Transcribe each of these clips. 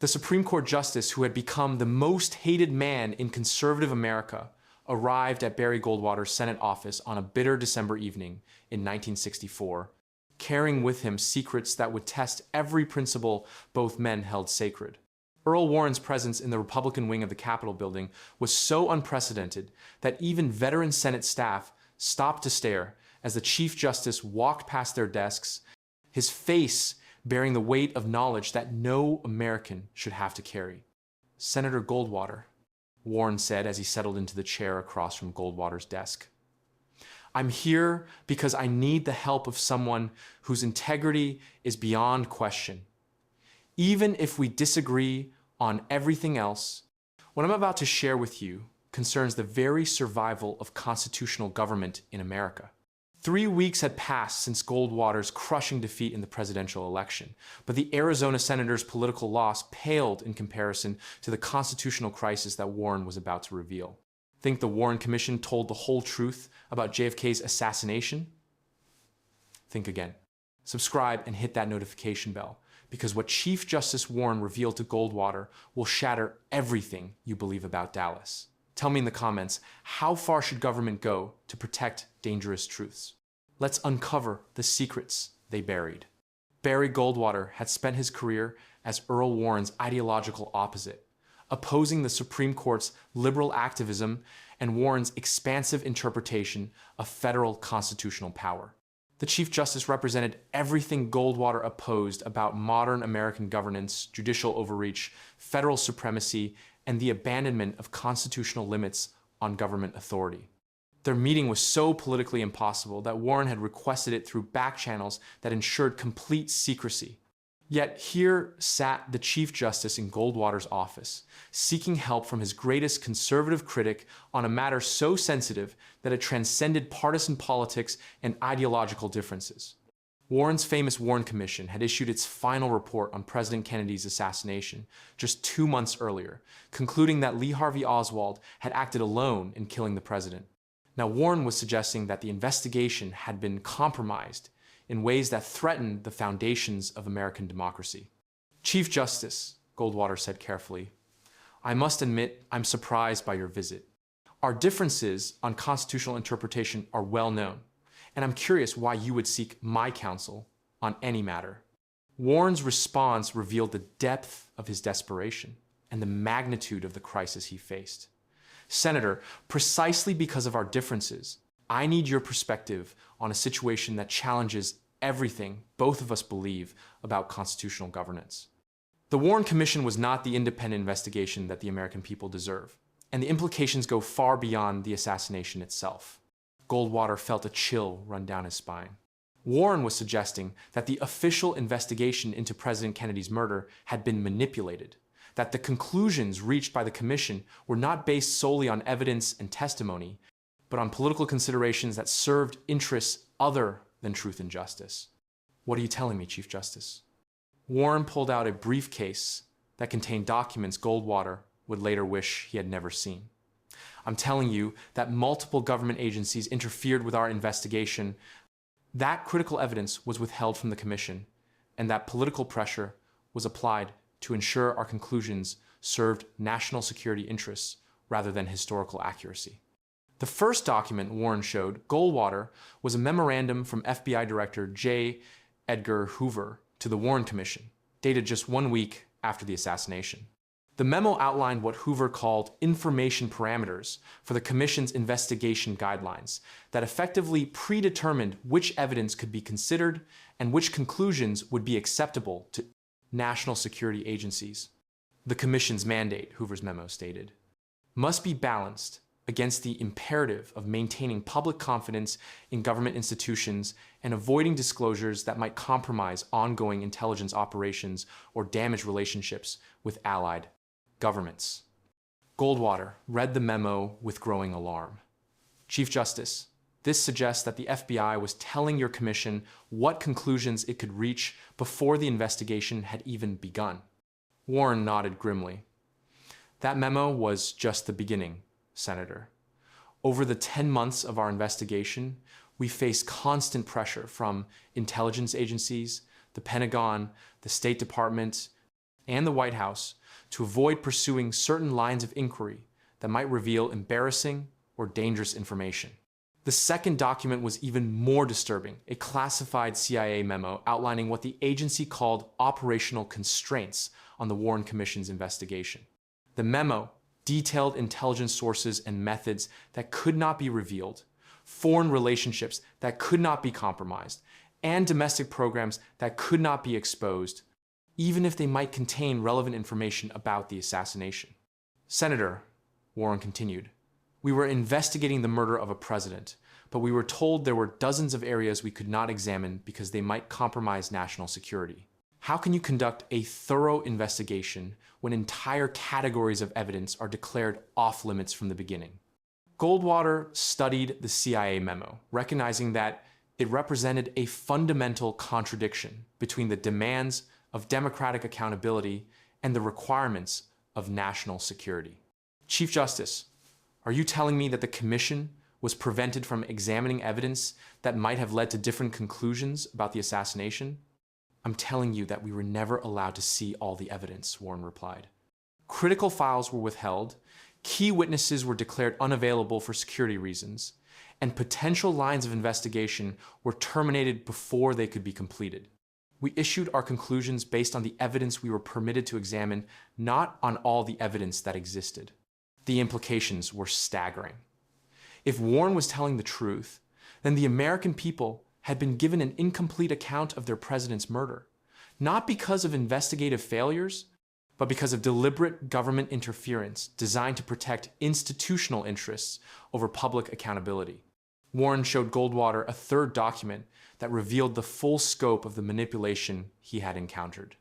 The Supreme Court justice who had become the most hated man in conservative America arrived at Barry Goldwater's Senate office on a bitter December evening in 1964, carrying with him secrets that would test every principle both men held sacred. Earl Warren's presence in the Republican wing of the Capitol building was so unprecedented that even veteran Senate staff stopped to stare as the Chief Justice walked past their desks, his face bearing the weight of knowledge that no American should have to carry. "Senator Goldwater," Warren said as he settled into the chair across from Goldwater's desk. "I'm here because I need the help of someone whose integrity is beyond question. Even if we disagree on everything else, what I'm about to share with you concerns the very survival of constitutional government in America." 3 weeks had passed since Goldwater's crushing defeat in the presidential election, but the Arizona senator's political loss paled in comparison to the constitutional crisis that Warren was about to reveal. Think the Warren Commission told the whole truth about JFK's assassination? Think again. Subscribe and hit that notification bell, because what Chief Justice Warren revealed to Goldwater will shatter everything you believe about Dallas. Tell me in the comments, how far should government go to protect dangerous truths? Let's uncover the secrets they buried. Barry Goldwater had spent his career as Earl Warren's ideological opposite, opposing the Supreme Court's liberal activism and Warren's expansive interpretation of federal constitutional power. The Chief Justice represented everything Goldwater opposed about modern American governance, judicial overreach, federal supremacy, and the abandonment of constitutional limits on government authority. Their meeting was so politically impossible that Warren had requested it through back channels that ensured complete secrecy. Yet here sat the Chief Justice in Goldwater's office, seeking help from his greatest conservative critic on a matter so sensitive that it transcended partisan politics and ideological differences. Warren's famous Warren Commission had issued its final report on President Kennedy's assassination just 2 months earlier, concluding that Lee Harvey Oswald had acted alone in killing the president. Now, Warren was suggesting that the investigation had been compromised in ways that threatened the foundations of American democracy. "Chief Justice," Goldwater said carefully, "I must admit I'm surprised by your visit. Our differences on constitutional interpretation are well known, and I'm curious why you would seek my counsel on any matter." Warren's response revealed the depth of his desperation and the magnitude of the crisis he faced. "Senator, precisely because of our differences, I need your perspective on a situation that challenges everything both of us believe about constitutional governance." The Warren Commission was not the independent investigation that the American people deserve, and the implications go far beyond the assassination itself. Goldwater felt a chill run down his spine. Warren was suggesting that the official investigation into President Kennedy's murder had been manipulated, that the conclusions reached by the commission were not based solely on evidence and testimony, but on political considerations that served interests other than truth and justice. "What are you telling me, Chief Justice?" Warren pulled out a briefcase that contained documents Goldwater would later wish he had never seen. "I'm telling you that multiple government agencies interfered with our investigation, that critical evidence was withheld from the commission, and that political pressure was applied to ensure our conclusions served national security interests rather than historical accuracy." The first document Warren showed Goldwater was a memorandum from FBI Director J. Edgar Hoover to the Warren Commission, dated just 1 week after the assassination. The memo outlined what Hoover called information parameters for the Commission's investigation guidelines that effectively predetermined which evidence could be considered and which conclusions would be acceptable to national security agencies. The Commission's mandate, Hoover's memo stated, must be balanced against the imperative of maintaining public confidence in government institutions and avoiding disclosures that might compromise ongoing intelligence operations or damage relationships with allied governments. Goldwater read the memo with growing alarm. "Chief Justice, this suggests that the FBI was telling your commission what conclusions it could reach before the investigation had even begun." Warren nodded grimly. "That memo was just the beginning, Senator. Over the 10 months of our investigation, we faced constant pressure from intelligence agencies, the Pentagon, the State Department, and the White House to avoid pursuing certain lines of inquiry that might reveal embarrassing or dangerous information. The second document was even more disturbing, a classified CIA memo outlining what the agency called operational constraints on the Warren Commission's investigation. The memo detailed intelligence sources and methods that could not be revealed, foreign relationships that could not be compromised, and domestic programs that could not be exposed, even if they might contain relevant information about the assassination. Senator, Warren continued, we were investigating the murder of a president, but we were told there were dozens of areas we could not examine because they might compromise national security. How can you conduct a thorough investigation when entire categories of evidence are declared off limits from the beginning? Goldwater studied the CIA memo, recognizing that it represented a fundamental contradiction between the demands of democratic accountability and the requirements of national security. Chief Justice, are you telling me that the Commission was prevented from examining evidence that might have led to different conclusions about the assassination? I'm telling you that we were never allowed to see all the evidence, Warren replied. Critical files were withheld, key witnesses were declared unavailable for security reasons, and potential lines of investigation were terminated before they could be completed. We issued our conclusions based on the evidence we were permitted to examine, not on all the evidence that existed. The implications were staggering. If Warren was telling the truth, then the American people had been given an incomplete account of their president's murder, not because of investigative failures, but because of deliberate government interference designed to protect institutional interests over public accountability. Warren showed Goldwater a third document that revealed the full scope of the manipulation he had encountered.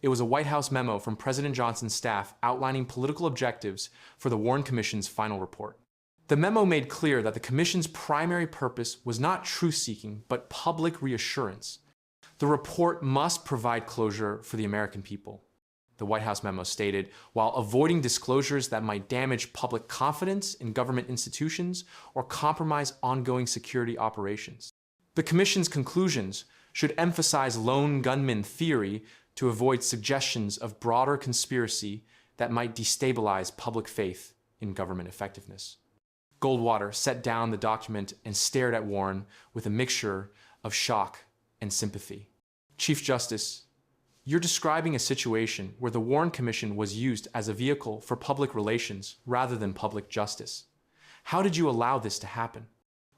It was a White House memo from President Johnson's staff outlining political objectives for the Warren Commission's final report. The memo made clear that the Commission's primary purpose was not truth-seeking, but public reassurance. The report must provide closure for the American people, the White House memo stated, while avoiding disclosures that might damage public confidence in government institutions or compromise ongoing security operations. The Commission's conclusions should emphasize lone gunman theory to avoid suggestions of broader conspiracy that might destabilize public faith in government effectiveness. Goldwater set down the document and stared at Warren with a mixture of shock and sympathy. Chief Justice, you're describing a situation where the Warren Commission was used as a vehicle for public relations rather than public justice. How did you allow this to happen?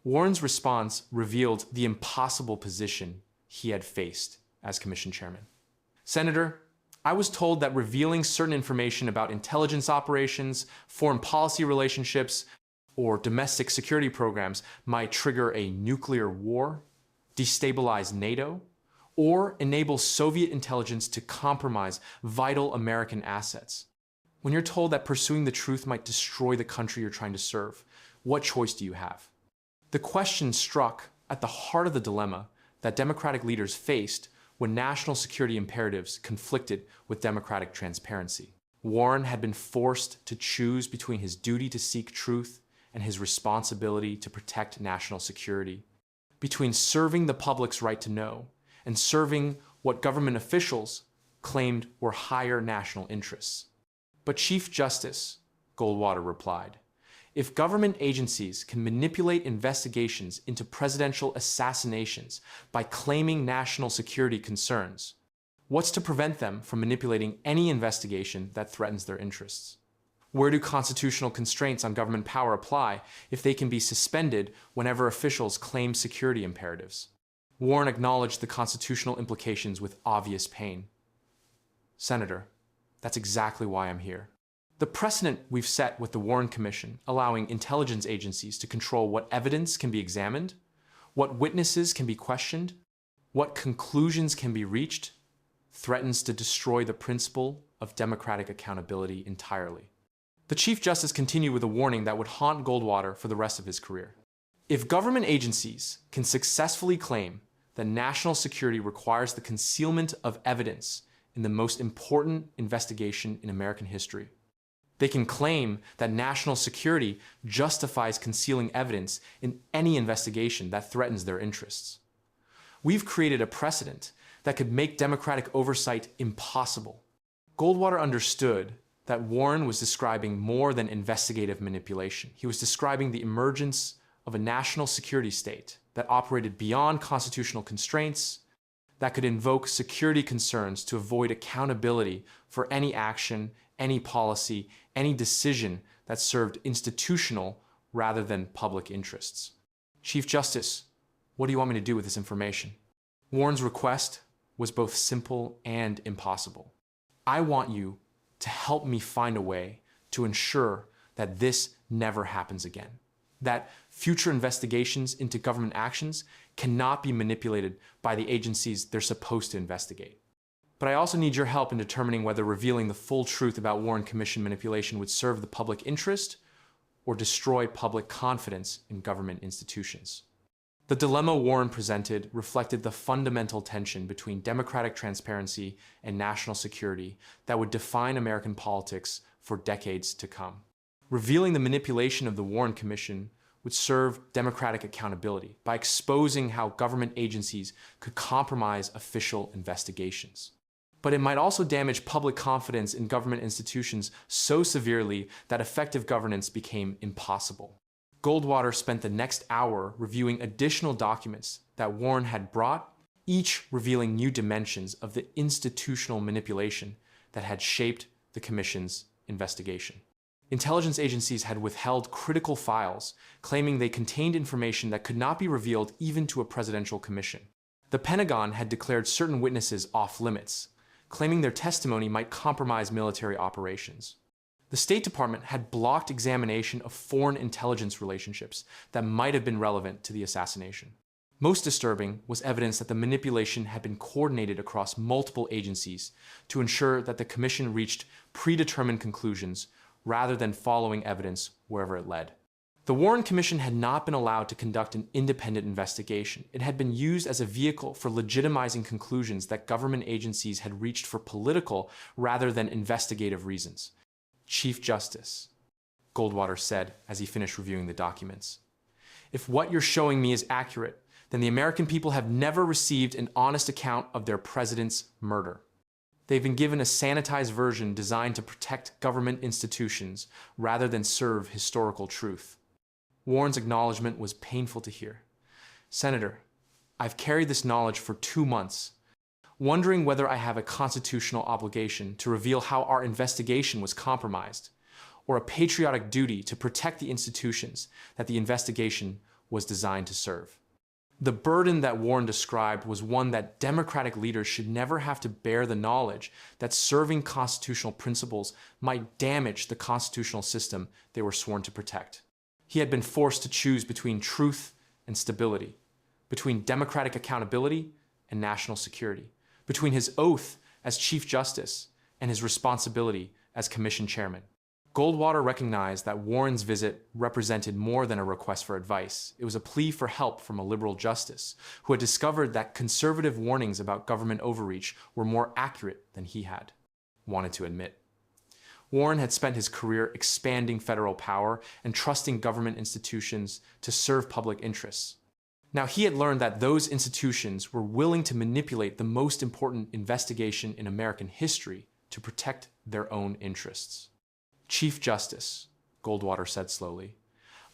Warren's response revealed the impossible position he had faced as Commission Chairman. Senator, I was told that revealing certain information about intelligence operations, foreign policy relationships, or domestic security programs might trigger a nuclear war, destabilize NATO, or enable Soviet intelligence to compromise vital American assets. When you're told that pursuing the truth might destroy the country you're trying to serve, what choice do you have? The question struck at the heart of the dilemma that Democratic leaders faced when national security imperatives conflicted with democratic transparency. Warren had been forced to choose between his duty to seek truth and his responsibility to protect national security, between serving the public's right to know and serving what government officials claimed were higher national interests. But Chief Justice, Goldwater replied, if government agencies can manipulate investigations into presidential assassinations by claiming national security concerns, what's to prevent them from manipulating any investigation that threatens their interests? Where do constitutional constraints on government power apply if they can be suspended whenever officials claim security imperatives? Warren acknowledged the constitutional implications with obvious pain. Senator, that's exactly why I'm here. The precedent we've set with the Warren Commission, allowing intelligence agencies to control what evidence can be examined, what witnesses can be questioned, what conclusions can be reached, threatens to destroy the principle of democratic accountability entirely. The Chief Justice continued with a warning that would haunt Goldwater for the rest of his career. If government agencies can successfully claim that national security requires the concealment of evidence in the most important investigation in American history, they can claim that national security justifies concealing evidence in any investigation that threatens their interests. We've created a precedent that could make democratic oversight impossible. Goldwater understood that Warren was describing more than investigative manipulation. He was describing the emergence of a national security state that operated beyond constitutional constraints, that could invoke security concerns to avoid accountability for any action, any policy, any decision that served institutional rather than public interests. Chief Justice, what do you want me to do with this information? Warren's request was both simple and impossible. I want you to help me find a way to ensure that this never happens again, that future investigations into government actions cannot be manipulated by the agencies they're supposed to investigate. But I also need your help in determining whether revealing the full truth about Warren Commission manipulation would serve the public interest or destroy public confidence in government institutions. The dilemma Warren presented reflected the fundamental tension between democratic transparency and national security that would define American politics for decades to come. Revealing the manipulation of the Warren Commission would serve democratic accountability by exposing how government agencies could compromise official investigations. But it might also damage public confidence in government institutions so severely that effective governance became impossible. Goldwater spent the next hour reviewing additional documents that Warren had brought, each revealing new dimensions of the institutional manipulation that had shaped the Commission's investigation. Intelligence agencies had withheld critical files, claiming they contained information that could not be revealed even to a presidential commission. The Pentagon had declared certain witnesses off-limits, claiming their testimony might compromise military operations. The State Department had blocked examination of foreign intelligence relationships that might have been relevant to the assassination. Most disturbing was evidence that the manipulation had been coordinated across multiple agencies to ensure that the Commission reached predetermined conclusions rather than following evidence wherever it led. The Warren Commission had not been allowed to conduct an independent investigation. It had been used as a vehicle for legitimizing conclusions that government agencies had reached for political rather than investigative reasons. Chief Justice, Goldwater said as he finished reviewing the documents, if what you're showing me is accurate, then the American people have never received an honest account of their president's murder. They've been given a sanitized version designed to protect government institutions rather than serve historical truth. Warren's acknowledgement was painful to hear. Senator, I've carried this knowledge for 2 months, wondering whether I have a constitutional obligation to reveal how our investigation was compromised, or a patriotic duty to protect the institutions that the investigation was designed to serve. The burden that Warren described was one that democratic leaders should never have to bear, the knowledge that serving constitutional principles might damage the constitutional system they were sworn to protect. He had been forced to choose between truth and stability, between democratic accountability and national security, between his oath as Chief Justice and his responsibility as Commission Chairman. Goldwater recognized that Warren's visit represented more than a request for advice. It was a plea for help from a liberal justice who had discovered that conservative warnings about government overreach were more accurate than he had wanted to admit. Warren had spent his career expanding federal power and trusting government institutions to serve public interests. Now, he had learned that those institutions were willing to manipulate the most important investigation in American history to protect their own interests. Chief Justice, Goldwater said slowly,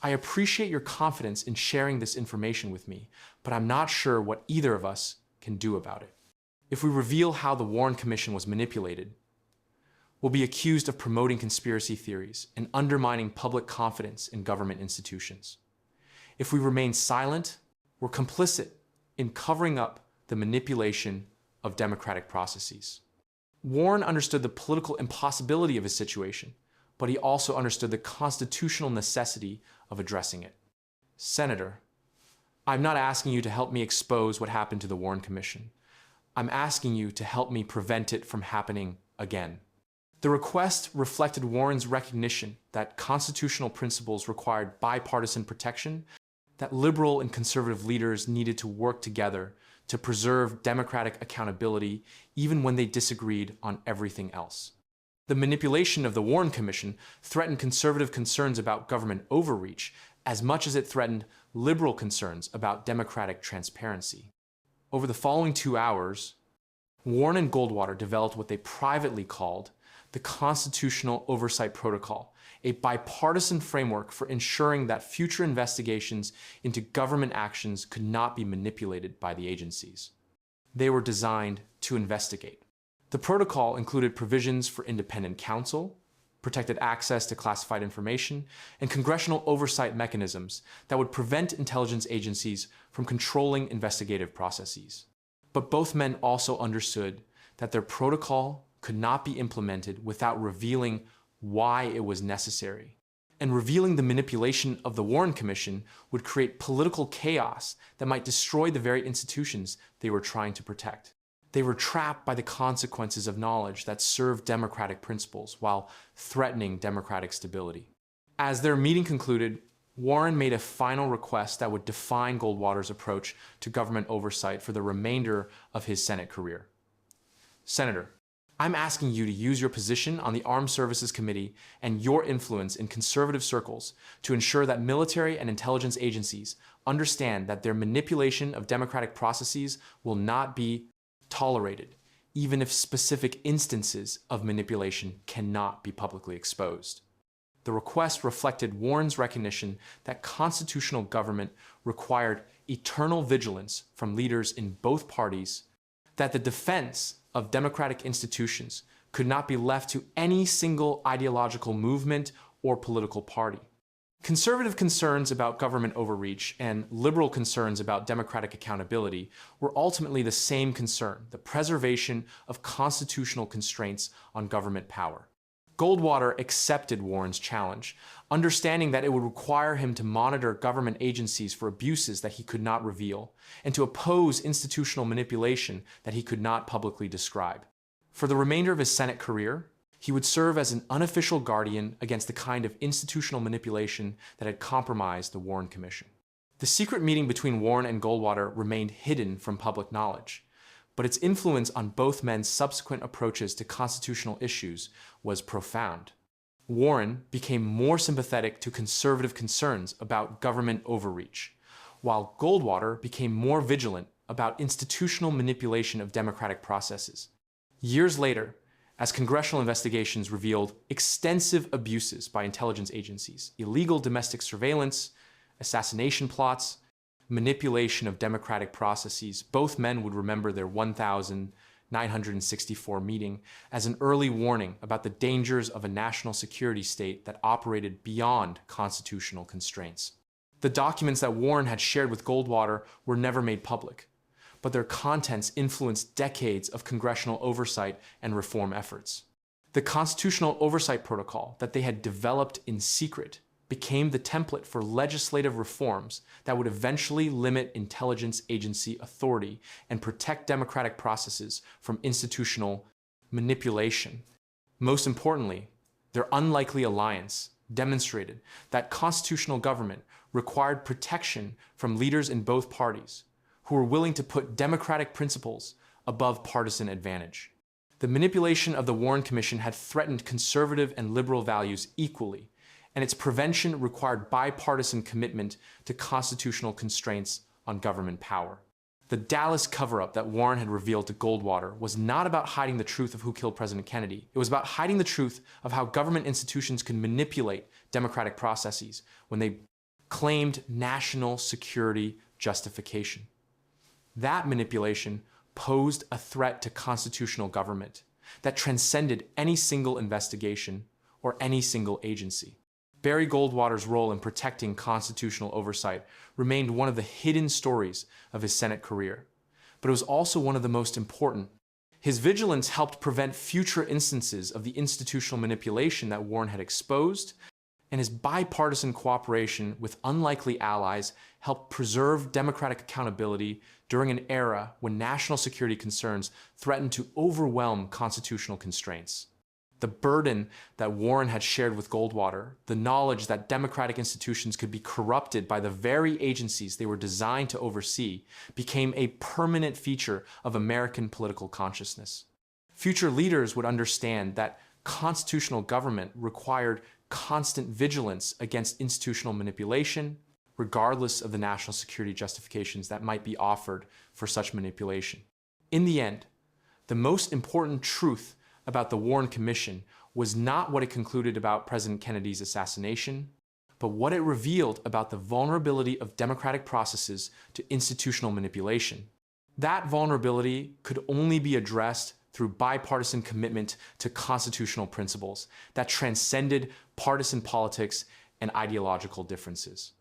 I appreciate your confidence in sharing this information with me, but I'm not sure what either of us can do about it. If we reveal how the Warren Commission was manipulated, we'll be accused of promoting conspiracy theories and undermining public confidence in government institutions. If we remain silent, we're complicit in covering up the manipulation of democratic processes. Warren understood the political impossibility of his situation, but he also understood the constitutional necessity of addressing it. Senator, I'm not asking you to help me expose what happened to the Warren Commission. I'm asking you to help me prevent it from happening again. The request reflected Warren's recognition that constitutional principles required bipartisan protection, that liberal and conservative leaders needed to work together to preserve democratic accountability even when they disagreed on everything else. The manipulation of the Warren Commission threatened conservative concerns about government overreach as much as it threatened liberal concerns about democratic transparency. Over the following 2 hours, Warren and Goldwater developed what they privately called the Constitutional Oversight Protocol, a bipartisan framework for ensuring that future investigations into government actions could not be manipulated by the agencies. They were designed to investigate. The protocol included provisions for independent counsel, protected access to classified information, and congressional oversight mechanisms that would prevent intelligence agencies from controlling investigative processes. But both men also understood that their protocol could not be implemented without revealing why it was necessary. And revealing the manipulation of the Warren Commission would create political chaos that might destroy the very institutions they were trying to protect. They were trapped by the consequences of knowledge that served democratic principles while threatening democratic stability. As their meeting concluded, Warren made a final request that would define Goldwater's approach to government oversight for the remainder of his Senate career. Senator, I'm asking you to use your position on the Armed Services Committee and your influence in conservative circles to ensure that military and intelligence agencies understand that their manipulation of democratic processes will not be tolerated, even if specific instances of manipulation cannot be publicly exposed. The request reflected Warren's recognition that constitutional government required eternal vigilance from leaders in both parties, that the defense of democratic institutions could not be left to any single ideological movement or political party. Conservative concerns about government overreach and liberal concerns about democratic accountability were ultimately the same concern: the preservation of constitutional constraints on government power. Goldwater accepted Warren's challenge, understanding that it would require him to monitor government agencies for abuses that he could not reveal, and to oppose institutional manipulation that he could not publicly describe. For the remainder of his Senate career, he would serve as an unofficial guardian against the kind of institutional manipulation that had compromised the Warren Commission. The secret meeting between Warren and Goldwater remained hidden from public knowledge, but its influence on both men's subsequent approaches to constitutional issues was profound. Warren became more sympathetic to conservative concerns about government overreach, while Goldwater became more vigilant about institutional manipulation of democratic processes. Years later, as congressional investigations revealed extensive abuses by intelligence agencies, illegal domestic surveillance, assassination plots, manipulation of democratic processes, both men would remember their 1964 meeting as an early warning about the dangers of a national security state that operated beyond constitutional constraints. The documents that Warren had shared with Goldwater were never made public, but their contents influenced decades of congressional oversight and reform efforts. The Constitutional Oversight Protocol that they had developed in secret became the template for legislative reforms that would eventually limit intelligence agency authority and protect democratic processes from institutional manipulation. Most importantly, their unlikely alliance demonstrated that constitutional government required protection from leaders in both parties who were willing to put democratic principles above partisan advantage. The manipulation of the Warren Commission had threatened conservative and liberal values equally, and its prevention required bipartisan commitment to constitutional constraints on government power. The Dallas cover-up that Warren had revealed to Goldwater was not about hiding the truth of who killed President Kennedy. It was about hiding the truth of how government institutions could manipulate democratic processes when they claimed national security justification. That manipulation posed a threat to constitutional government that transcended any single investigation or any single agency. Barry Goldwater's role in protecting constitutional oversight remained one of the hidden stories of his Senate career, but it was also one of the most important. His vigilance helped prevent future instances of the institutional manipulation that Warren had exposed, and his bipartisan cooperation with unlikely allies helped preserve democratic accountability during an era when national security concerns threatened to overwhelm constitutional constraints. The burden that Warren had shared with Goldwater, the knowledge that democratic institutions could be corrupted by the very agencies they were designed to oversee, became a permanent feature of American political consciousness. Future leaders would understand that constitutional government required constant vigilance against institutional manipulation, regardless of the national security justifications that might be offered for such manipulation. In the end, The most important truth about the Warren Commission was not what it concluded about President Kennedy's assassination, but what it revealed about the vulnerability of democratic processes to institutional manipulation. That vulnerability could only be addressed through bipartisan commitment to constitutional principles that transcended partisan politics and ideological differences.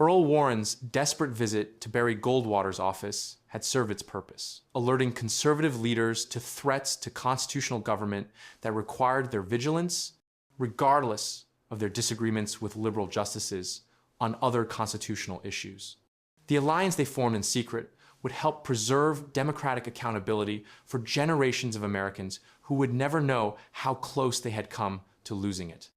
Earl Warren's desperate visit to Barry Goldwater's office had served its purpose, alerting conservative leaders to threats to constitutional government that required their vigilance, regardless of their disagreements with liberal justices on other constitutional issues. The alliance they formed in secret would help preserve democratic accountability for generations of Americans who would never know how close they had come to losing it.